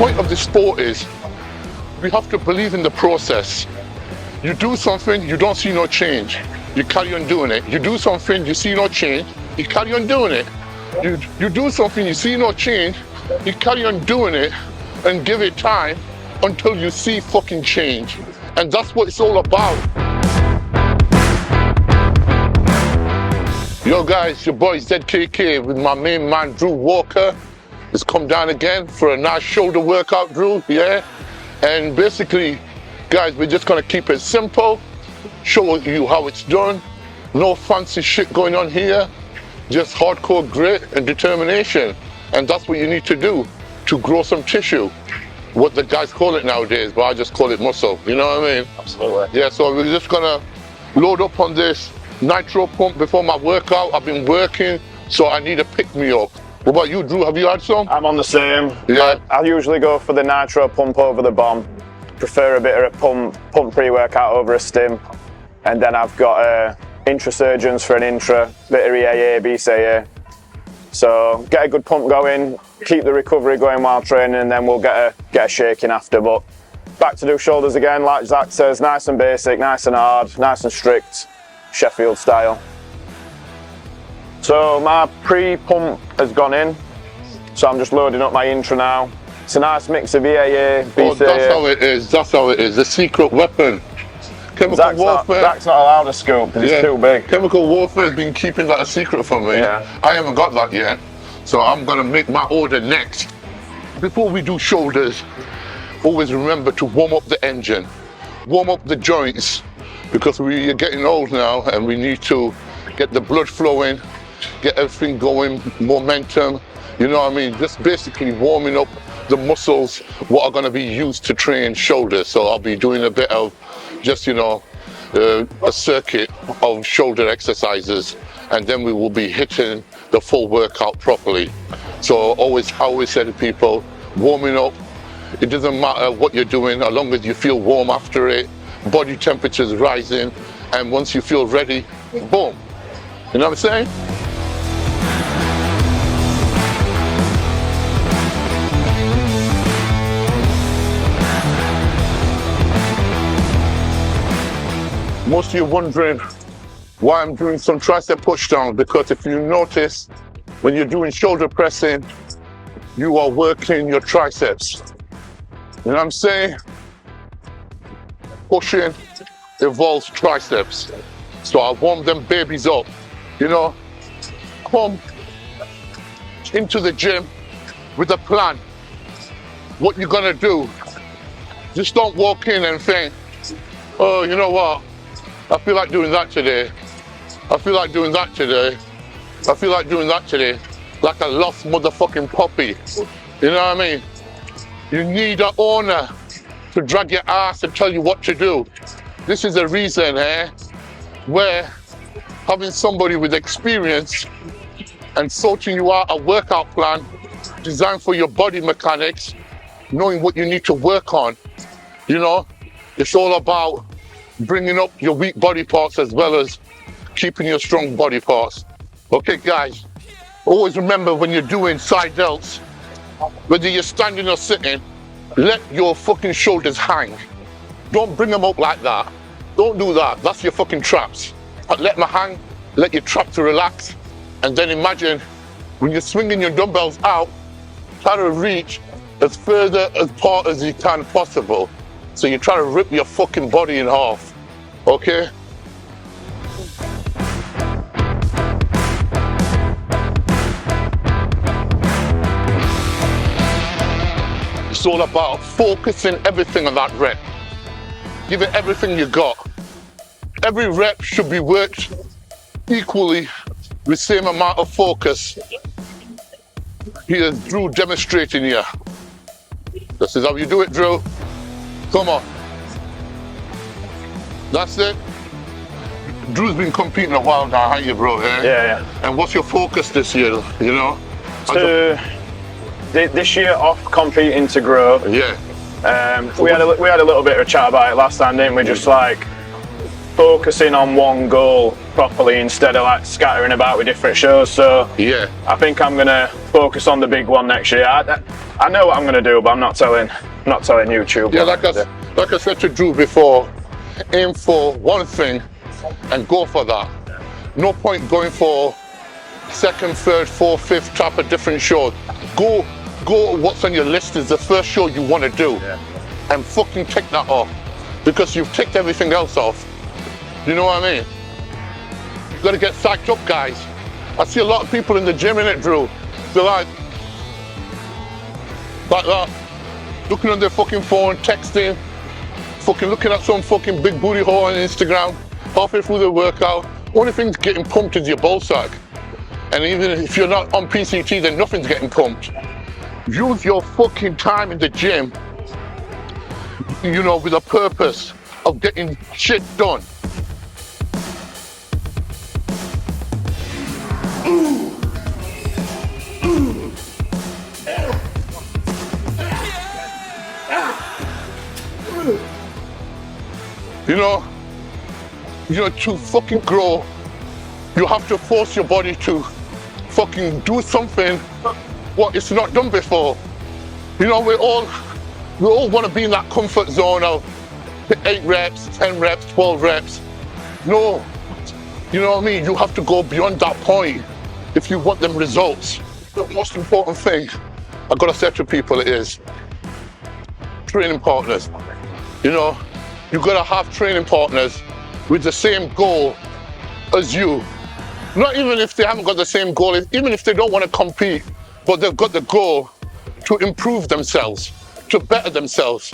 point of the sport is we have to believe in the process. You do something, you don't see no change, you carry on doing it. You do something, you see no change, you carry on doing it. You do something, you see no change, you carry on doing it and give it time until you see fucking change. And that's what it's all about. Yo guys, your boy ZZK with my main man Drew Walker has come down again for a nice shoulder workout, Drew, yeah? And basically, guys, we're just gonna keep it simple, show you how it's done, no fancy shit going on here, just hardcore grit and determination. And that's what you need to do to grow some tissue. What the guys call it nowadays, but I just call it muscle, you know what I mean? Absolutely. Yeah, so we're just gonna load up on this Nitro Pump before my workout. I've been working, so I need a pick-me-up. What about you, Drew? Have you had some? I'm on the same. Yeah. I usually go for the Nitro Pump over the bomb. Prefer a bit of a pump pre-workout over a stim. And then I've got a Intra Surgence for an intra, bit of EAA, BCAA. So get a good pump going, keep the recovery going while training, and then we'll get a shake in after. But back to do shoulders again, like Zach says, nice and basic, nice and hard, nice and strict, Sheffield style. So my pre-pump has gone in, so I'm just loading up my intra now. It's a nice mix of EAA, BCAA. Oh, that's how it is, that's how it is, the secret weapon. Chemical warfare. Zach's not allowed a scoop because it's too big. Chemical warfare has been keeping that a secret from me. Yeah. I haven't got that yet, so I'm gonna make my order next. Before we do shoulders, always remember to warm up the engine, warm up the joints, because we're getting old now and we need to get the blood flowing, get everything going, momentum, you know what I mean? Just basically warming up the muscles what are going to be used to train shoulders. So I'll be doing a bit of just, you know, a circuit of shoulder exercises, and then we will be hitting the full workout properly. So I always say to people, warming up, it doesn't matter what you're doing as long as you feel warm after it, body temperature is rising, and once you feel ready, boom. You know what I'm saying? Most of you are wondering why I'm doing some tricep pushdowns, because if you notice, when you're doing shoulder pressing, you are working your triceps. You know what I'm saying? Pushing involves triceps. So I warm them babies up. You know, come into the gym with a plan. What you're gonna do. Just don't walk in and think, oh, you know what? I feel like doing that today. I feel like doing that today. I feel like doing that today. Like a lost motherfucking puppy. You know what I mean? You need an owner to drag your ass and tell you what to do. This is a reason, where having somebody with experience and sorting you out a workout plan designed for your body mechanics, knowing what you need to work on, you know, it's all about bringing up your weak body parts as well as keeping your strong body parts. Okay, guys, always remember when you're doing side delts, whether you're standing or sitting, let your fucking shoulders hang. Don't bring them up like that. Don't do that. That's your fucking traps. Let them hang, let your trap to relax, and then imagine when you're swinging your dumbbells out, try to reach as further apart as you can possible. So you try to rip your fucking body in half, okay? It's all about focusing everything on that rep. Give it everything you got. Every rep should be worked equally with same amount of focus. Here's Drew demonstrating here. This is how you do it, Drew. Come on. That's it. Drew's been competing a while now, haven't you, bro? Yeah. And what's your focus this year, you know? This year off competing to grow. Yeah. We had a little bit of a chat about it last time, didn't we? Just like focusing on one goal properly instead of like scattering about with different shows. So Yeah. I think I'm gonna focus on the big one next year. I know what I'm gonna do, but I'm not telling YouTube. Yeah, like I said to Drew before, aim for one thing and go for that. No point going for second, third, fourth, fifth type of different shows. Go what's on your list is the first show you want to do, and fucking take that off, because you've ticked everything else off. You know what I mean? You gotta get psyched up, guys. I see a lot of people in the gym, innit, Drew? They're like that, looking on their fucking phone, texting, fucking looking at some fucking big booty hole on Instagram, halfway through their workout. Only thing's getting pumped is your ball sack. And even if you're not on PCT, then nothing's getting pumped. Use your fucking time in the gym, you know, with a purpose of getting shit done. You know, to fucking grow, you have to force your body to fucking do something what it's not done before. You know, we all want to be in that comfort zone of 8 reps, 10 reps, 12 reps. No, you know what I mean? You have to go beyond that point if you want them results. The most important thing I gotta say to people is training partners. You know, you gotta have training partners with the same goal as you. Not even if they haven't got the same goal, even if they don't want to compete, but they've got the goal to improve themselves, to better themselves,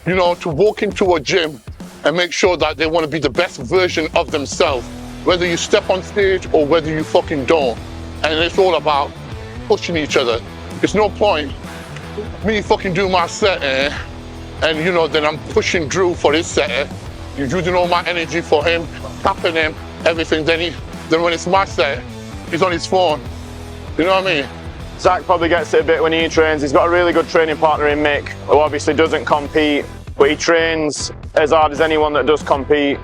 you know, to walk into a gym and make sure that they want to be the best version of themselves, whether you step on stage or whether you fucking don't. And it's all about pushing each other. There's no point me fucking doing my set, and you know, then I'm pushing Drew for his set, using all my energy for him, tapping him, everything. Then when it's my set, he's on his phone. You know what I mean? Zack probably gets it a bit when he trains. He's got a really good training partner in Mick, who obviously doesn't compete, but he trains as hard as anyone that does compete.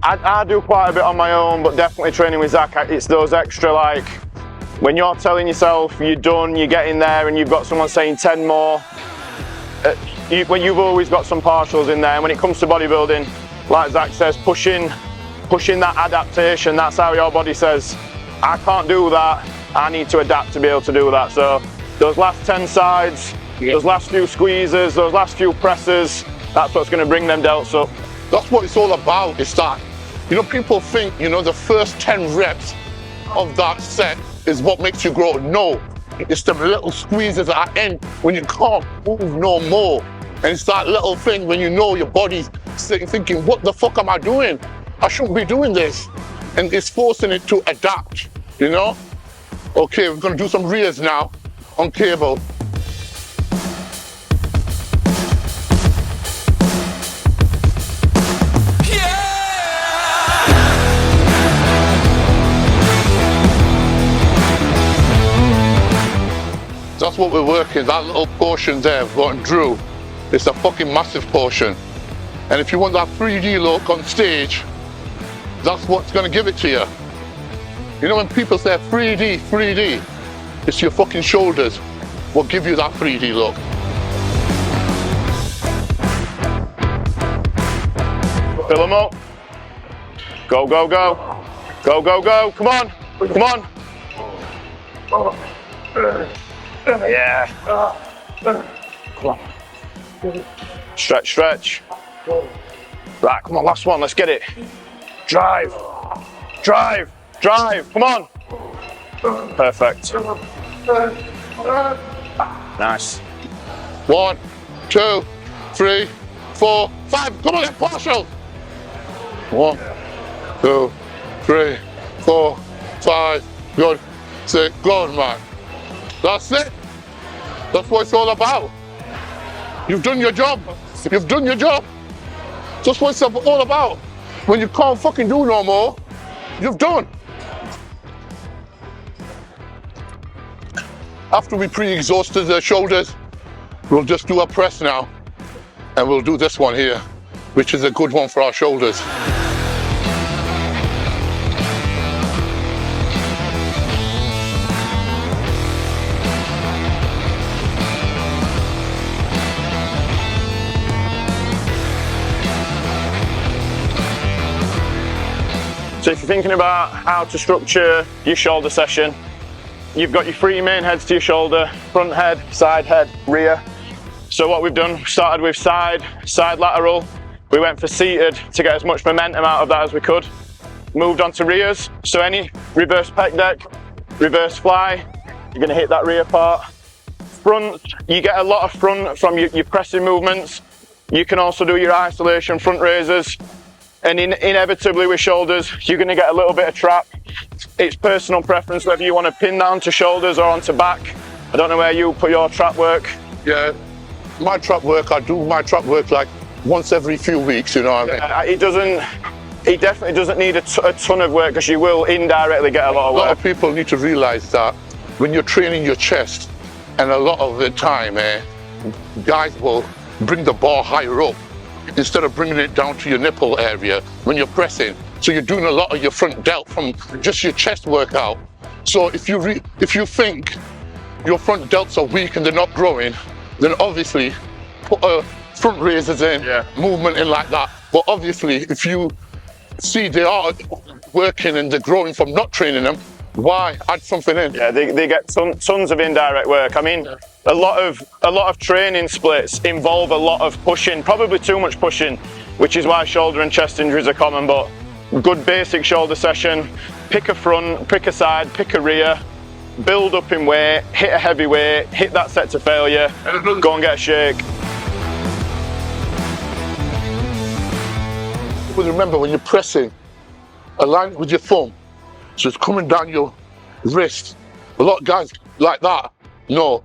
I do quite a bit on my own, but definitely training with Zack, it's those extra, like, when you're telling yourself you're done, you get in there and you've got someone saying 10 more, when you've always got some partials in there. And when it comes to bodybuilding, like Zack says, pushing that adaptation, that's how your body says, I can't do that, I need to adapt to be able to do that. So those last 10 sides, those last few squeezes, those last few presses, that's what's going to bring them delts up. That's what it's all about, is that, you know, people think, you know, the first 10 reps of that set is what makes you grow. No, it's the little squeezes at the end when you can't move no more. And it's that little thing when you know your body's sitting thinking, what the fuck am I doing? I shouldn't be doing this. And it's forcing it to adapt, you know? Okay, we're gonna do some rears now on cable. That's what we're working, that little portion there, we've got Drew. It's a fucking massive portion. And if you want that 3D look on stage, that's what's gonna give it to you. You know when people say 3D, it's your fucking shoulders will give you that 3D look. Fill them up. Go, go, go. Go, go, go. Come on. Come on. Yeah. Come on. Stretch, stretch. Right, come on, last one, let's get it. Drive. Drive. Drive. Come on. Perfect. Nice. 1, 2, 3, 4, 5. Come on, get partial. 1, 2, 3, 4, 5. Good. 6. Good, man. That's it. That's what it's all about. You've done your job. You've done your job. That's what it's all about. When you can't fucking do no more, you've done. After we pre-exhausted the shoulders, we'll just do a press now. And we'll do this one here, which is a good one for our shoulders. So if you're thinking about how to structure your shoulder session, you've got your three main heads to your shoulder: front head, side head, rear. So what we've done, started with side lateral. We went for seated to get as much momentum out of that as we could. Moved on to rears. So any reverse pec deck, reverse fly, you're gonna hit that rear part. Front, you get a lot of front from your pressing movements. You can also do your isolation front raises. And inevitably with shoulders, you're gonna get a little bit of trap. It's personal preference whether you wanna pin that onto shoulders or onto back. I don't know where you put your trap work. Yeah, my trap work, I do my trap work like once every few weeks, you know what I mean? It definitely doesn't need a ton of work, because you will indirectly get a lot of work. A lot of people need to realize that when you're training your chest, and a lot of the time, guys will bring the bar higher up instead of bringing it down to your nipple area when you're pressing. So you're doing a lot of your front delt from just your chest workout. So if you think your front delts are weak and they're not growing, then obviously put front raises in, movement in like that. But obviously if you see they are working and they're growing from not training them, why add something in? Yeah, they get tons of indirect work. I mean, a lot of training splits involve a lot of pushing, probably too much pushing, which is why shoulder and chest injuries are common. But good basic shoulder session, pick a front, pick a side, pick a rear, build up in weight, hit a heavy weight, hit that set to failure, go and get a shake. But remember, when you're pressing, align it with your thumb. So it's coming down your wrist. A lot of guys like that. No,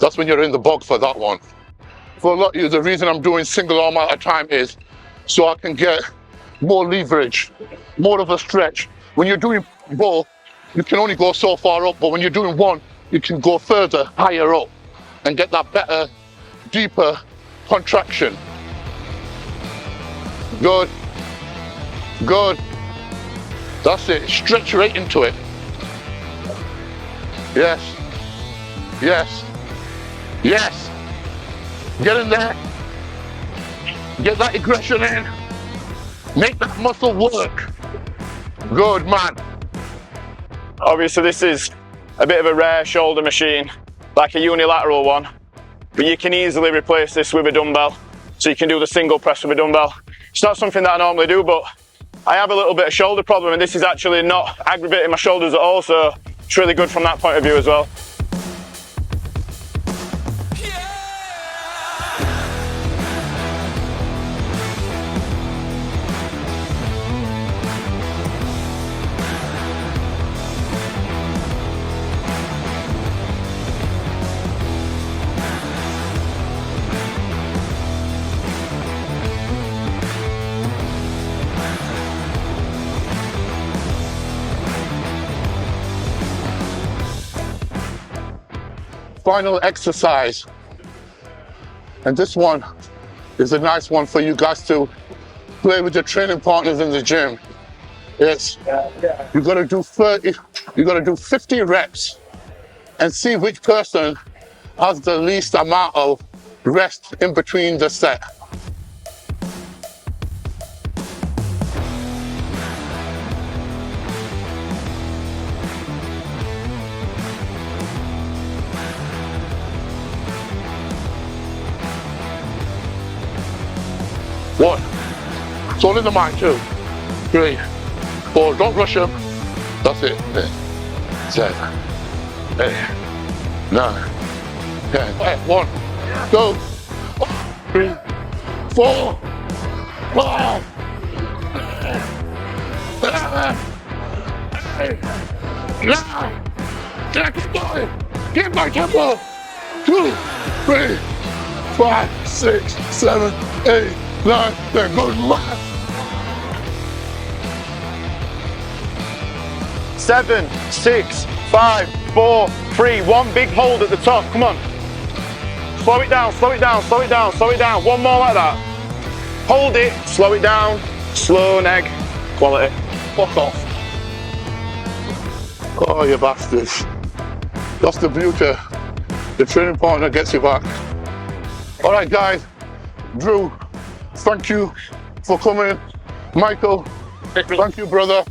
that's when you're in the bog for that one. For a lot of you, the reason I'm doing single arm at a time is so I can get more leverage, more of a stretch. When you're doing both, you can only go so far up, but when you're doing one, you can go further, higher up, and get that better, deeper contraction. Good, good. That's it, stretch right into it. Yes, yes, yes. Get in there, get that aggression in, make that muscle work. Good, man. Obviously this is a bit of a rare shoulder machine, like a unilateral one, but you can easily replace this with a dumbbell. So you can do the single press with a dumbbell. It's not something that I normally do, but I have a little bit of shoulder problem, and this is actually not aggravating my shoulders at all, so it's really good from that point of view as well. Final exercise, and this one is a nice one for you guys to play with your training partners in the gym. It's you got to do 50 reps and see which person has the least amount of rest in between the set. One. It's all in the mind, 2, 3, 4. Don't rush them. That's it. 7, 8, 9, 10. 1, 2, 3, 4, 5, 8, 9. Keep going. Keep my tempo. 2, 3, 5, 6, 7, 8. 9, 10, go left. 7, 6, 5, 4, 3. One big hold at the top. Come on. Slow it down, slow it down, slow it down, slow it down. One more like that. Hold it, slow it down. Slow neg. Quality. Fuck off. Oh, you bastards. That's the beauty. The training partner gets you back. All right, guys. Drew, thank you for coming. Michael, thank you, brother.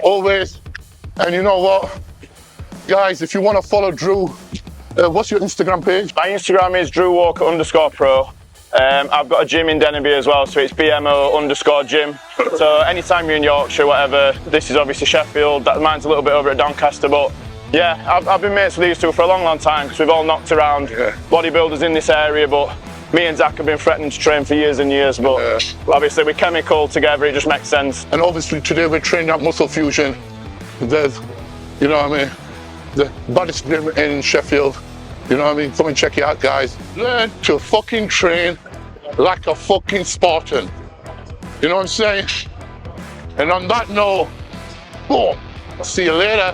always. And you know what? Guys, if you want to follow Drew, what's your Instagram page? My Instagram is drewwalker_pro. I've got a gym in Denby as well, so it's BMO_gym. So anytime you're in Yorkshire, whatever, this is obviously Sheffield, mine's a little bit over at Doncaster, but yeah, I've been mates with these two for a long time because we've all knocked around bodybuilders in this area, but me and Zack have been threatening to train for years and years, but obviously we're chemical together, it just makes sense. And obviously today we're training at Muscle Fusion. There's, you know what I mean, the baddest gym in Sheffield. You know what I mean? Come and check it out, guys. Learn to fucking train like a fucking Spartan. You know what I'm saying? And on that note, boom, see you later.